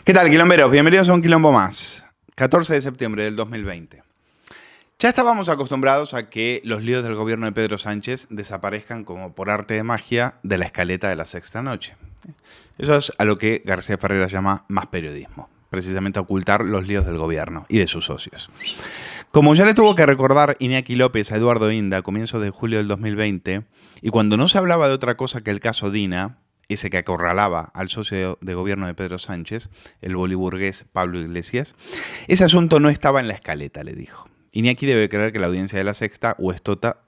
¿Qué tal, quilomberos? Bienvenidos a un quilombo más. 14 de septiembre del 2020. Ya estábamos acostumbrados a que los líos del gobierno de Pedro Sánchez desaparezcan como por arte de magia de la escaleta de la sexta noche. Eso es a lo que García Ferreras llama más periodismo, precisamente ocultar los líos del gobierno y de sus socios. Como ya le tuvo que recordar Iñaki López a Eduardo Inda a comienzos de julio del 2020, y cuando no se hablaba de otra cosa que el caso Dina, ese que acorralaba al socio de gobierno de Pedro Sánchez, el boliburgués Pablo Iglesias, ese asunto no estaba en la escaleta, le dijo. Iñaki debe creer que la audiencia de la sexta o es tonta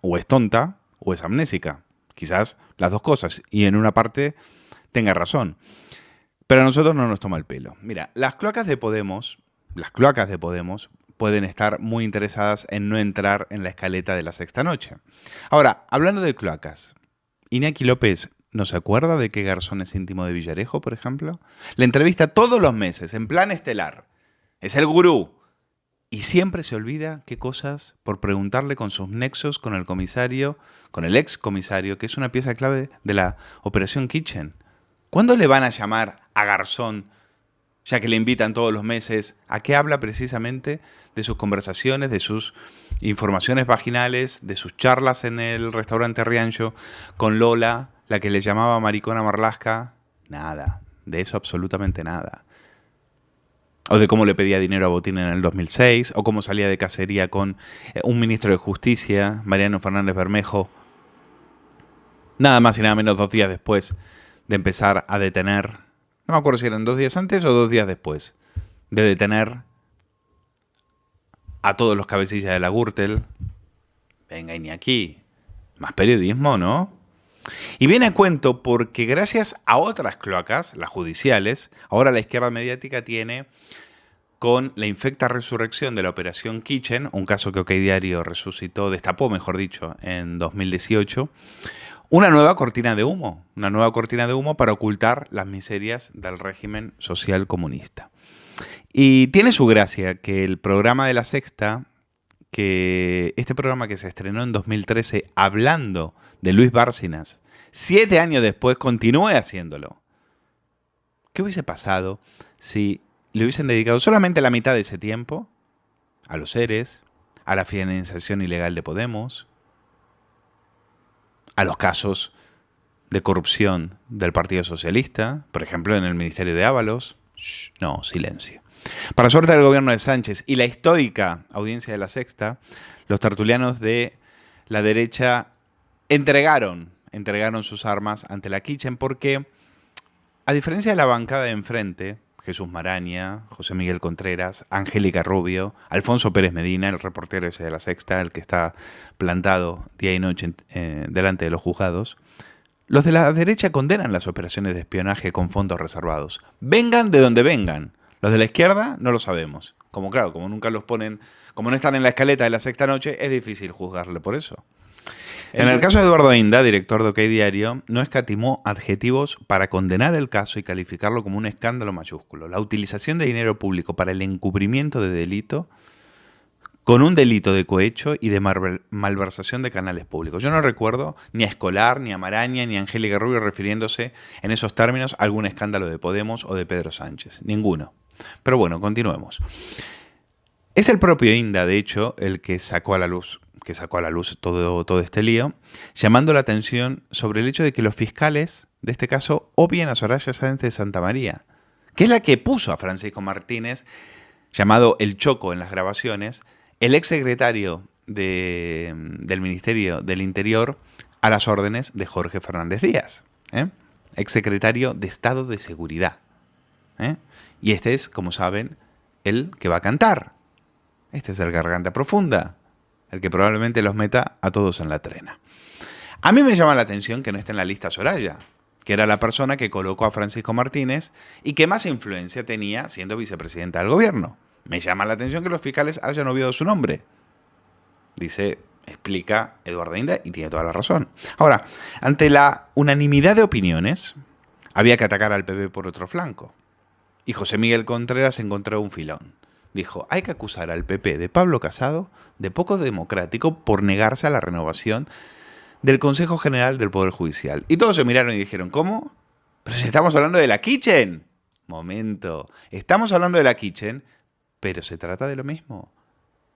o es amnésica. Quizás las dos cosas, y en una parte tenga razón. Pero a nosotros no nos toma el pelo. Mira, las cloacas de Podemos pueden estar muy interesadas en no entrar en la escaleta de la sexta noche. Ahora, hablando de cloacas, Iñaki López ¿no se acuerda de que Garzón es íntimo de Villarejo, por ejemplo? Le entrevista todos los meses, en plan estelar. Es el gurú. Y siempre se olvida qué cosas por preguntarle con sus nexos con el comisario, con el ex comisario, que es una pieza clave de la Operación Kitchen. ¿Cuándo le van a llamar a Garzón, ya que le invitan todos los meses, a que habla precisamente de sus conversaciones, de sus informaciones vaginales, de sus charlas en el restaurante Riancho con Lola, la que le llamaba maricona Marlaska? Nada, de eso absolutamente nada. O de cómo le pedía dinero a Botín en el 2006, o cómo salía de cacería con un ministro de Justicia, Mariano Fernández Bermejo, nada más y nada menos 2 días después de empezar a detener, no me acuerdo si eran 2 días antes o 2 días después, de detener a todos los cabecillas de la Gürtel. Venga, Iñaki, más periodismo, ¿no? Y viene a cuento porque gracias a otras cloacas, las judiciales, ahora la izquierda mediática tiene, con la infecta resurrección de la Operación Kitchen, un caso que OK Diario destapó, mejor dicho, en 2018, una nueva cortina de humo para ocultar las miserias del régimen social comunista. Y tiene su gracia que el programa de La Sexta, que este programa que se estrenó en 2013 hablando de Luis Bárcenas, 7 años después continúe haciéndolo. ¿Qué hubiese pasado si le hubiesen dedicado solamente la mitad de ese tiempo a los seres, a la financiación ilegal de Podemos, a los casos de corrupción del Partido Socialista, por ejemplo en el Ministerio de Ábalos? No, silencio. Para suerte del gobierno de Sánchez y la estoica audiencia de La Sexta, los tertulianos de la derecha entregaron sus armas ante la Kitchen porque, a diferencia de la bancada de enfrente, Jesús Maraña, José Miguel Contreras, Angélica Rubio, Alfonso Pérez Medina, el reportero ese de La Sexta, el que está plantado día y noche delante de los juzgados, los de la derecha condenan las operaciones de espionaje con fondos reservados. Vengan de donde vengan. Los de la izquierda no lo sabemos. Como nunca los ponen, como no están en la escaleta de La Sexta Noche, es difícil juzgarle por eso. En el caso de Eduardo Inda, director de OK Diario, no escatimó adjetivos para condenar el caso y calificarlo como un escándalo mayúsculo. La utilización de dinero público para el encubrimiento de delito, con un delito de cohecho y de malversación de canales públicos. Yo no recuerdo ni a Escolar, ni a Maraña, ni a Angélica Rubio refiriéndose en esos términos a algún escándalo de Podemos o de Pedro Sánchez. Ninguno. Pero bueno, continuemos. Es el propio Inda, de hecho, el que sacó a la luz todo este lío, llamando la atención sobre el hecho de que los fiscales de este caso obvien a Soraya Sáenz de Santamaría, que es la que puso a Francisco Martínez, llamado El Choco en las grabaciones, el exsecretario del Ministerio del Interior, a las órdenes de Jorge Fernández Díaz, exsecretario de Estado de Seguridad. Y este es, como saben, el que va a cantar. Este es el Garganta Profunda, el que probablemente los meta a todos en la trena. A mí me llama la atención que no esté en la lista Soraya, que era la persona que colocó a Francisco Martínez y que más influencia tenía siendo vicepresidenta del gobierno. Me llama la atención que los fiscales hayan obviado su nombre. Explica Eduardo Inda y tiene toda la razón. Ahora, ante la unanimidad de opiniones, había que atacar al PP por otro flanco. Y José Miguel Contreras encontró un filón. Dijo, hay que acusar al PP de Pablo Casado de poco democrático por negarse a la renovación del Consejo General del Poder Judicial. Y todos se miraron y dijeron, ¿cómo? Pero si estamos hablando de la Kitchen. momento. Estamos hablando de la Kitchen, pero se trata de lo mismo.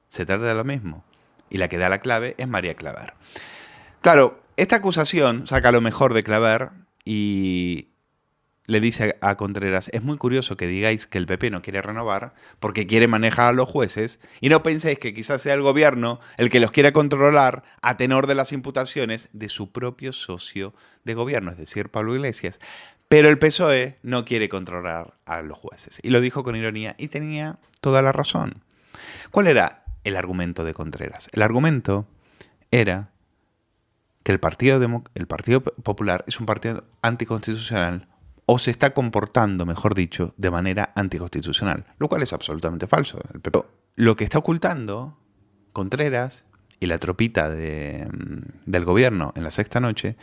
Se trata de lo mismo. Y la que da la clave es María Claver. Claro, esta acusación saca lo mejor de Claver y le dice a Contreras: es muy curioso que digáis que el PP no quiere renovar porque quiere manejar a los jueces y no penséis que quizás sea el gobierno el que los quiera controlar a tenor de las imputaciones de su propio socio de gobierno, es decir, Pablo Iglesias. Pero el PSOE no quiere controlar a los jueces. Y lo dijo con ironía y tenía toda la razón. ¿Cuál era el argumento de Contreras? El argumento era que el Partido Popular es un partido anticonstitucional, o se está comportando, mejor dicho, de manera anticonstitucional, lo cual es absolutamente falso. Pero lo que está ocultando Contreras y la tropita del gobierno en La Sexta Noche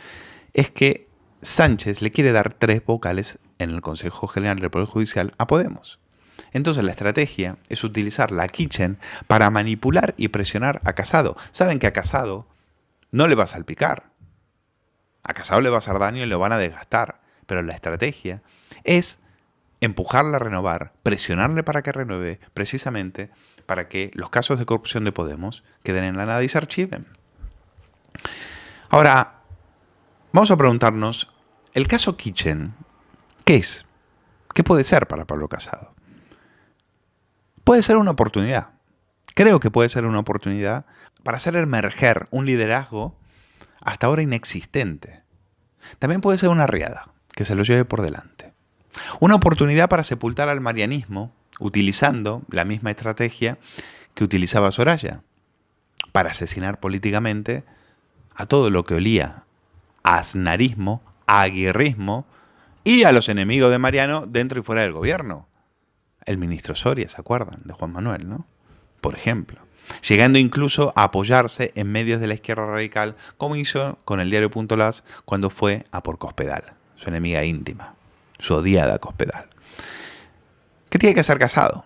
es que Sánchez le quiere dar 3 vocales en el Consejo General del Poder Judicial a Podemos. Entonces la estrategia es utilizar la Kitchen para manipular y presionar a Casado. Saben que a Casado no le va a salpicar. A Casado le va a hacer daño y lo van a desgastar. Pero la estrategia es empujarle a renovar, presionarle para que renueve, precisamente para que los casos de corrupción de Podemos queden en la nada y se archiven. Ahora, vamos a preguntarnos, el caso Kitchen, ¿qué es? ¿Qué puede ser para Pablo Casado? Puede ser una oportunidad. Creo que puede ser una oportunidad para hacer emerger un liderazgo hasta ahora inexistente. También puede ser una riada que se lo lleve por delante. Una oportunidad para sepultar al marianismo utilizando la misma estrategia que utilizaba Soraya para asesinar políticamente a todo lo que olía a aznarismo, a aguirrismo y a los enemigos de Mariano dentro y fuera del gobierno. El ministro Soria, ¿se acuerdan? De Juan Manuel, ¿no? Por ejemplo. Llegando incluso a apoyarse en medios de la izquierda radical, como hizo con el diario.las cuando fue a por Cospedal, su enemiga íntima, su odiada Cospedal. ¿Qué tiene que hacer Casado?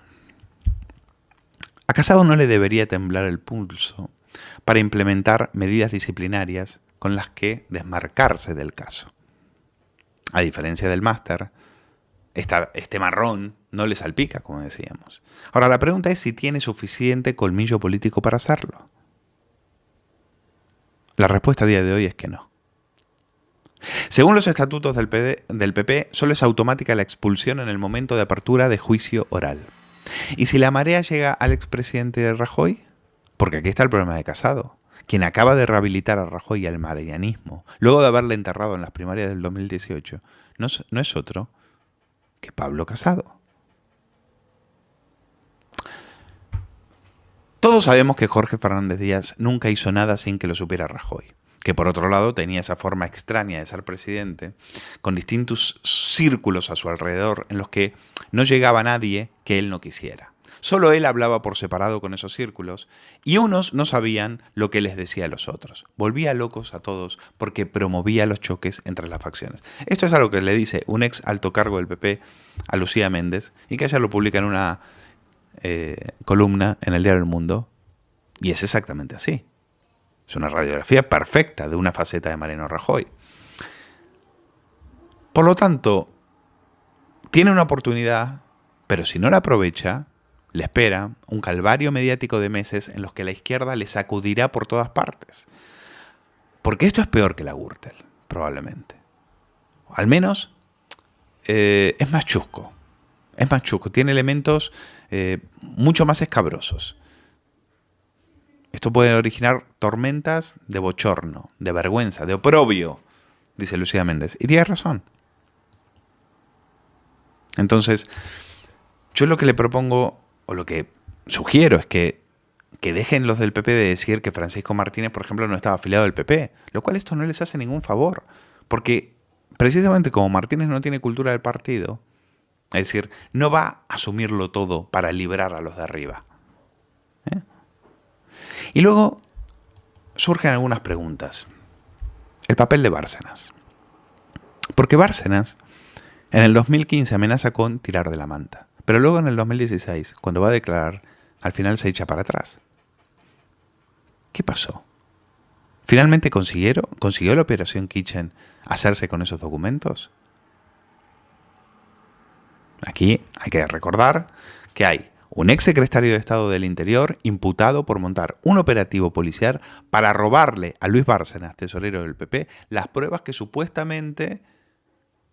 A Casado no le debería temblar el pulso para implementar medidas disciplinarias con las que desmarcarse del caso. A diferencia del máster, este marrón no le salpica, como decíamos. Ahora, la pregunta es si tiene suficiente colmillo político para hacerlo. La respuesta a día de hoy es que no. Según los estatutos del PP, solo es automática la expulsión en el momento de apertura de juicio oral. ¿Y si la marea llega al expresidente Rajoy? Porque aquí está el problema de Casado, quien acaba de rehabilitar a Rajoy y al marianismo, luego de haberle enterrado en las primarias del 2018, no es otro que Pablo Casado. Todos sabemos que Jorge Fernández Díaz nunca hizo nada sin que lo supiera Rajoy, que por otro lado tenía esa forma extraña de ser presidente, con distintos círculos a su alrededor en los que no llegaba nadie que él no quisiera. Solo él hablaba por separado con esos círculos y unos no sabían lo que les decía a los otros. Volvía locos a todos porque promovía los choques entre las facciones. Esto es algo que le dice un ex alto cargo del PP a Lucía Méndez y que ella lo publica en una columna en el diario El Mundo, y es exactamente así. Es una radiografía perfecta de una faceta de Mariano Rajoy. Por lo tanto, tiene una oportunidad, pero si no la aprovecha, le espera un calvario mediático de meses en los que la izquierda le sacudirá por todas partes. Porque esto es peor que la Gürtel, probablemente. O al menos es más chusco. Es más chusco, tiene elementos mucho más escabrosos. Esto puede originar tormentas de bochorno, de vergüenza, de oprobio, dice Lucía Méndez. Y tiene razón. Entonces, yo lo que le propongo, o lo que sugiero, es que dejen los del PP de decir que Francisco Martínez, por ejemplo, no estaba afiliado al PP, lo cual esto no les hace ningún favor. Porque precisamente como Martínez no tiene cultura del partido, es decir, no va a asumirlo todo para librar a los de arriba. Y luego surgen algunas preguntas. El papel de Bárcenas. Porque Bárcenas en el 2015 amenaza con tirar de la manta. Pero luego en el 2016, cuando va a declarar, al final se echa para atrás. ¿Qué pasó? ¿Finalmente consiguió la operación Kitchen hacerse con esos documentos? Aquí hay que recordar que hay un ex secretario de Estado del Interior imputado por montar un operativo policial para robarle a Luis Bárcenas, tesorero del PP, las pruebas que supuestamente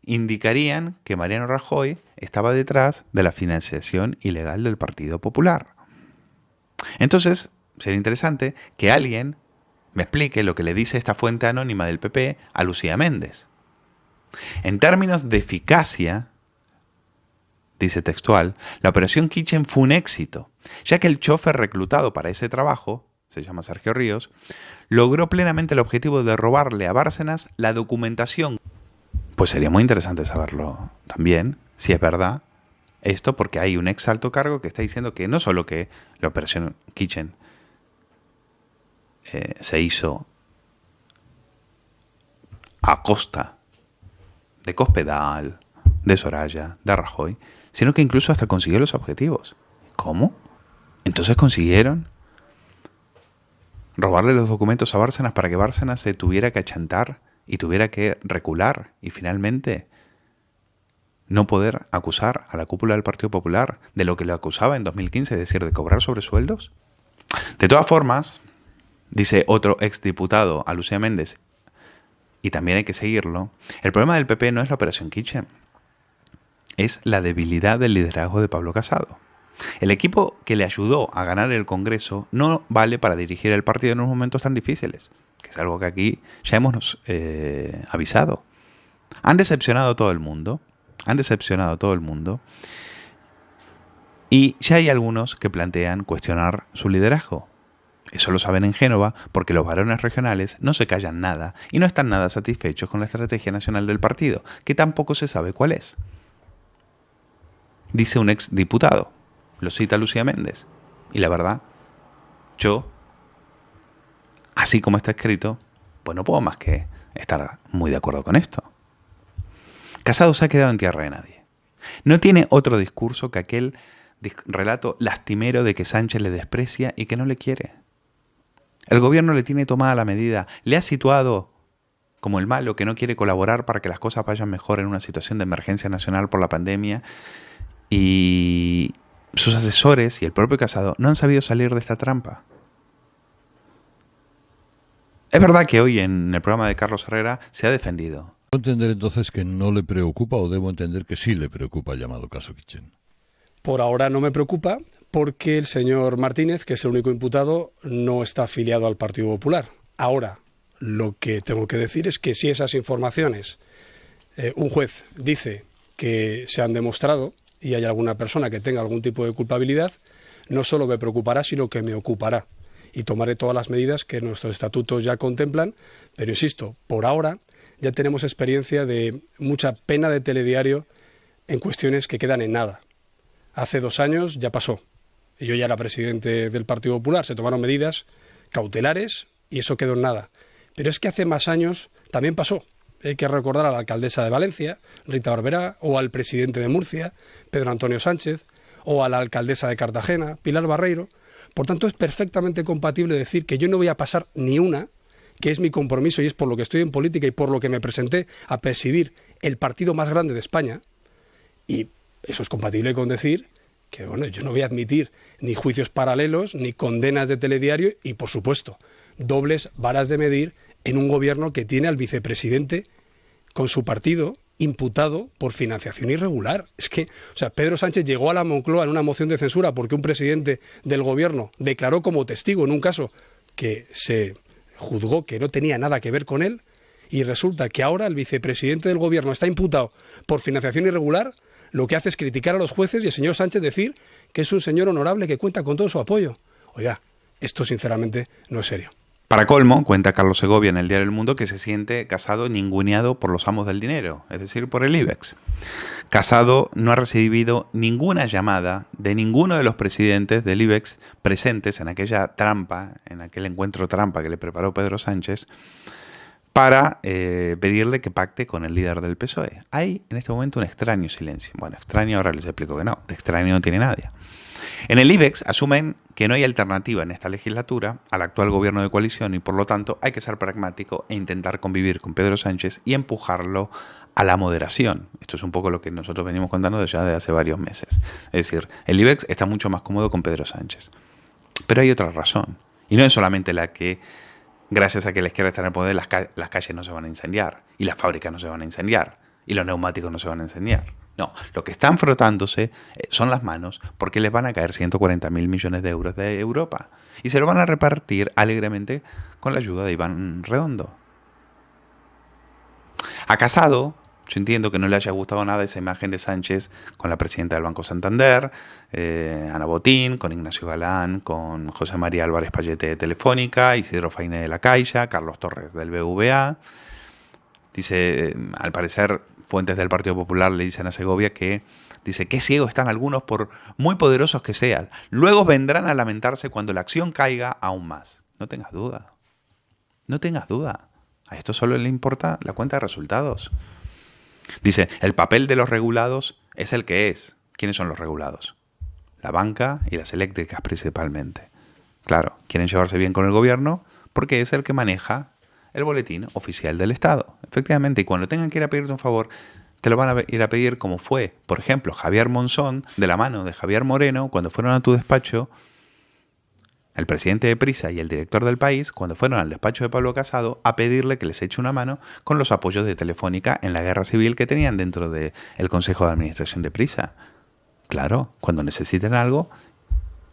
indicarían que Mariano Rajoy estaba detrás de la financiación ilegal del Partido Popular. Entonces, sería interesante que alguien me explique lo que le dice esta fuente anónima del PP a Lucía Méndez. En términos de eficacia, dice textual, la operación Kitchen fue un éxito, ya que el chofer reclutado para ese trabajo, se llama Sergio Ríos, logró plenamente el objetivo de robarle a Bárcenas la documentación. Pues sería muy interesante saberlo también, si es verdad esto, porque hay un ex alto cargo que está diciendo que no solo que la operación Kitchen se hizo a costa de Cospedal, de Soraya, de Rajoy, sino que incluso hasta consiguió los objetivos. ¿Cómo? Entonces consiguieron robarle los documentos a Bárcenas para que Bárcenas se tuviera que achantar y tuviera que recular y finalmente no poder acusar a la cúpula del Partido Popular de lo que le acusaba en 2015, es decir, de cobrar sobresueldos. De todas formas, dice otro exdiputado a Lucía Méndez, y también hay que seguirlo, el problema del PP no es la operación Kitchen, es la debilidad del liderazgo de Pablo Casado. El equipo que le ayudó a ganar el Congreso no vale para dirigir el partido en unos momentos tan difíciles, que es algo que aquí ya hemos avisado. Han decepcionado a todo el mundo, y ya hay algunos que plantean cuestionar su liderazgo. Eso lo saben en Génova porque los varones regionales no se callan nada y no están nada satisfechos con la estrategia nacional del partido, que tampoco se sabe cuál es. Dice un ex diputado, lo cita Lucía Méndez, y la verdad, yo, así como está escrito, pues no puedo más que estar muy de acuerdo con esto. Casado se ha quedado en tierra de nadie. No tiene otro discurso que aquel relato lastimero de que Sánchez le desprecia y que no le quiere. El gobierno le tiene tomada la medida, le ha situado como el malo que no quiere colaborar para que las cosas vayan mejor en una situación de emergencia nacional por la pandemia, y sus asesores y el propio Casado no han sabido salir de esta trampa. Es verdad que hoy en el programa de Carlos Herrera se ha defendido. ¿Debo entender entonces que no le preocupa o debo entender que sí le preocupa el llamado caso Kitchen? Por ahora no me preocupa porque el señor Martínez, que es el único imputado, no está afiliado al Partido Popular. Ahora, lo que tengo que decir es que si esas informaciones un juez dice que se han demostrado y hay alguna persona que tenga algún tipo de culpabilidad, no solo me preocupará, sino que me ocupará. Y tomaré todas las medidas que nuestros estatutos ya contemplan, pero insisto, por ahora ya tenemos experiencia de mucha pena de telediario en cuestiones que quedan en nada. Hace 2 años ya pasó. Y yo ya era presidente del Partido Popular. Se tomaron medidas cautelares y eso quedó en nada. Pero es que hace más años también pasó. Hay que recordar a la alcaldesa de Valencia, Rita Barberá, o al presidente de Murcia, Pedro Antonio Sánchez, o a la alcaldesa de Cartagena, Pilar Barreiro. Por tanto, es perfectamente compatible decir que yo no voy a pasar ni una, que es mi compromiso y es por lo que estoy en política y por lo que me presenté a presidir el partido más grande de España. Y eso es compatible con decir que bueno, yo no voy a admitir ni juicios paralelos, ni condenas de telediario y, por supuesto, dobles varas de medir en un gobierno que tiene al vicepresidente con su partido imputado por financiación irregular. Es que, Pedro Sánchez llegó a la Moncloa en una moción de censura porque un presidente del gobierno declaró como testigo en un caso que se juzgó que no tenía nada que ver con él, y resulta que ahora el vicepresidente del gobierno está imputado por financiación irregular. Lo que hace es criticar a los jueces y el señor Sánchez decir que es un señor honorable que cuenta con todo su apoyo. Oiga, esto sinceramente no es serio. Para colmo, cuenta Carlos Segovia en el diario El Mundo que se siente Casado ninguneado por los amos del dinero, es decir, por el IBEX. Casado no ha recibido ninguna llamada de ninguno de los presidentes del IBEX presentes en aquella trampa, en aquel encuentro trampa que le preparó Pedro Sánchez, para pedirle que pacte con el líder del PSOE. Hay en este momento un extraño silencio. Bueno, extraño, ahora les explico que no. De extraño no tiene nadie. En el IBEX asumen que no hay alternativa en esta legislatura al actual gobierno de coalición y por lo tanto hay que ser pragmático e intentar convivir con Pedro Sánchez y empujarlo a la moderación. Esto es un poco lo que nosotros venimos contando desde hace varios meses. Es decir, el IBEX está mucho más cómodo con Pedro Sánchez. Pero hay otra razón. Y no es solamente la que, gracias a que la izquierda está en el poder, las calles no se van a incendiar, y las fábricas no se van a incendiar, y los neumáticos no se van a incendiar. No, lo que están frotándose son las manos porque les van a caer 140.000 millones de euros de Europa. Y se lo van a repartir alegremente con la ayuda de Iván Redondo. A Casado, yo entiendo que no le haya gustado nada esa imagen de Sánchez con la presidenta del Banco Santander, Ana Botín, con Ignacio Galán, con José María Álvarez Pallete de Telefónica, Isidro Fainé de la Caixa, Carlos Torres del BVA. Dice, al parecer, fuentes del Partido Popular le dicen a Segovia que, dice, qué ciegos están algunos por muy poderosos que sean. Luego vendrán a lamentarse cuando la acción caiga aún más. No tengas duda. No tengas duda. A esto solo le importa la cuenta de resultados. Dice, el papel de los regulados es el que es. ¿Quiénes son los regulados? La banca y las eléctricas principalmente. Claro, quieren llevarse bien con el gobierno porque es el que maneja el boletín oficial del Estado. Efectivamente, y cuando tengan que ir a pedirte un favor, te lo van a ir a pedir como fue, por ejemplo, Javier Monzón, de la mano de Javier Moreno, cuando fueron a tu despacho, el presidente de Prisa y el director del País, cuando fueron al despacho de Pablo Casado, a pedirle que les eche una mano con los apoyos de Telefónica en la guerra civil que tenían dentro del Consejo de Administración de Prisa. Claro, cuando necesiten algo,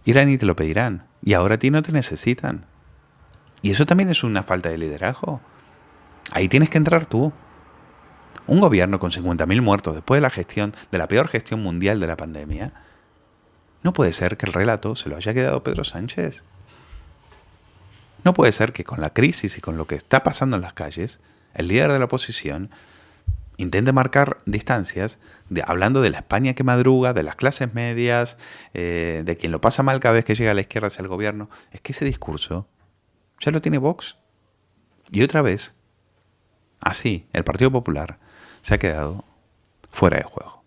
irán y te lo pedirán. Y ahora a ti no te necesitan. Y eso también es una falta de liderazgo. Ahí tienes que entrar tú. Un gobierno con 50.000 muertos después de la gestión, de la peor gestión mundial de la pandemia, no puede ser que el relato se lo haya quedado Pedro Sánchez. No puede ser que con la crisis y con lo que está pasando en las calles, el líder de la oposición intente marcar distancias, hablando de la España que madruga, de las clases medias, de quien lo pasa mal cada vez que llega a la izquierda hacia el gobierno. Es que ese discurso ya lo tiene Vox. Y otra vez, así, el Partido Popular se ha quedado fuera de juego.